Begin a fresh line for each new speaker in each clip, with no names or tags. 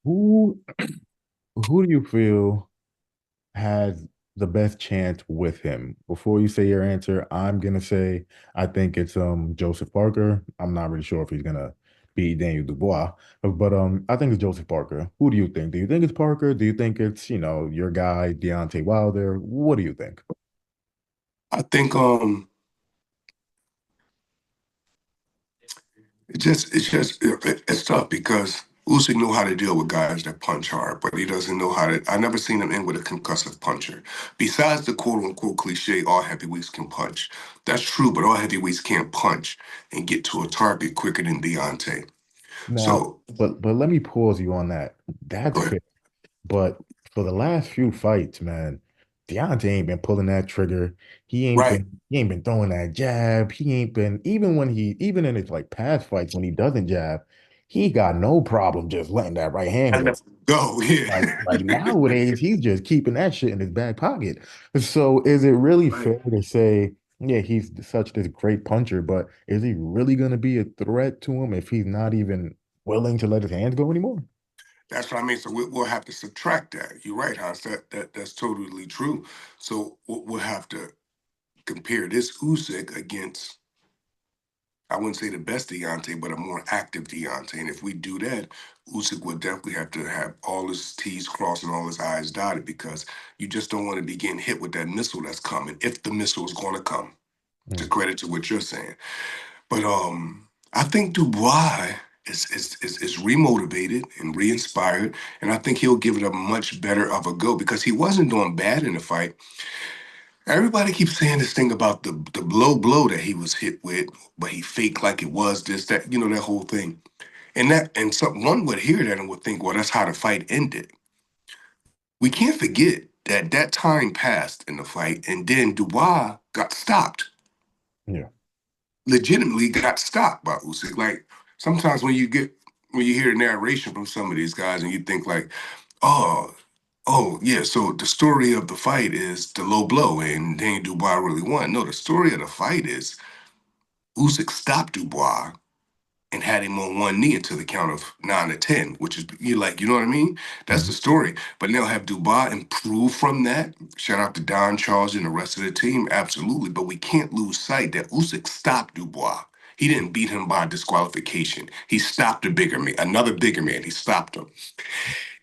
Who who do you feel has the best chance with him? Before you say your answer, I'm gonna say I think it's Joseph Parker. I'm not really sure if he's gonna beat Daniel Dubois, but I think it's Joseph Parker. Who do you think? Do you think it's Parker? Do you think it's, your guy Deontay Wilder? What do you think?
I think it's tough because Usyk know how to deal with guys that punch hard, but he doesn't know how to. I never seen him in with a concussive puncher. Besides the quote unquote cliche, all heavyweights can punch. That's true, but all heavyweights can't punch and get to a target quicker than Deontay.
Now,
So
but let me pause you on that. That's
go ahead.
fair. But for the last few fights, man, Deontay ain't been pulling that trigger.
Right.
He ain't been throwing that jab. He ain't been even in his like past fights when he doesn't jab, he got no problem just letting that right hand
I
go.
never go.
Like
Yeah.
nowadays, he's just keeping that shit in his back pocket. So is it really
Right.
fair to say, yeah, he's such this great puncher, but is he really gonna be a threat to him if he's not even willing to let his hands go anymore?
That's what I mean. So we'll have to subtract that. You're right, Hans. That's totally true. So we'll have to compare this Usyk against, I wouldn't say the best Deontay, but a more active Deontay. And if we do that, Usyk would definitely have to have all his T's crossed and all his I's dotted because you just don't want to be getting hit with that missile that's coming, if the missile is going to come, to
Mm,
credit to what you're saying. But I think Dubois is remotivated and re-inspired, and I think he'll give it a much better of a go because he wasn't doing bad in the fight. Everybody keeps saying this thing about the blow that he was hit with, but he faked like it was this, that, that whole thing. And some one would hear that and would think, well, that's how the fight ended. We can't forget that that time passed in the fight, and then Dubois got stopped.
yeah.
Legitimately got stopped by Usyk. Like sometimes when you hear the narration from some of these guys and you think like, oh, oh yeah, so the story of the fight is the low blow and Daniel Dubois really won. No, the story of the fight is Usyk stopped Dubois and had him on one knee until the count of 9 to 10, which is you know what I mean? That's the
Mhm.
story. But now have Dubois improve from that. Shout out to Don Charles and the rest of the team, absolutely. But we can't lose sight that Usyk stopped Dubois. He didn't beat him by disqualification. He stopped a bigger man, another bigger man. He stopped him.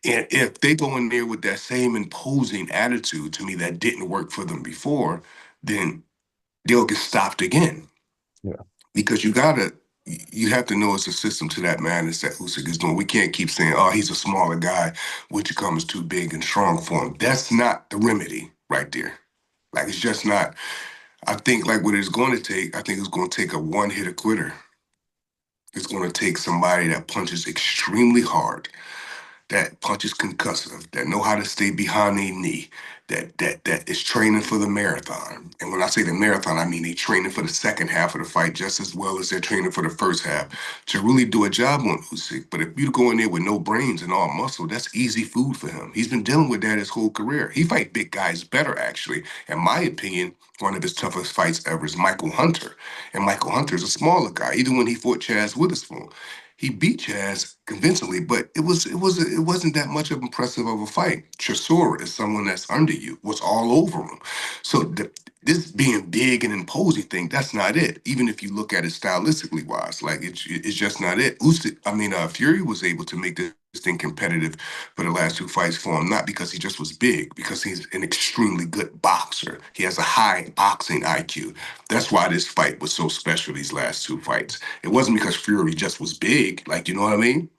And if they go in there with that same imposing attitude to me that didn't work for them before, then they'll get stopped again
Yeah.
because you have to know it's a system to that madness that Usyk is doing. We can't keep saying, "Oh, he's a smaller guy, which comes too big and strong for him." That's not the remedy right there. Like it's just not. I think like what it's going to take. I think it's going to take a one hitter quitter. It's going to take somebody that punches extremely hard, that punches concussive, that know how to stay behind their knee, that is training for the marathon. And when I say the marathon, I mean they training for the second half of the fight just as well as they're training for the first half to really do a job on Usyk. But if you go in there with no brains and all muscle, that's easy food for him. He's been dealing with that his whole career. He fight big guys better, actually. In my opinion, one of his toughest fights ever is Michael Hunter. And Michael Hunter is a smaller guy. Even when he fought Chaz Witherspoon, he beat Chaz convincingly, but it wasn't that much of impressive of a fight. Chisora is someone that's under you, was all over him. So this being big and imposing thing, that's not it. Even if you look at it stylistically wise, like it's just not it. Fury was able to make this thing competitive for the last two fights for him, not because he just was big, because he's an extremely good boxer. He has a high boxing IQ. That's why this fight was so special. These last two fights. It wasn't because Fury just was big, like you know what I mean?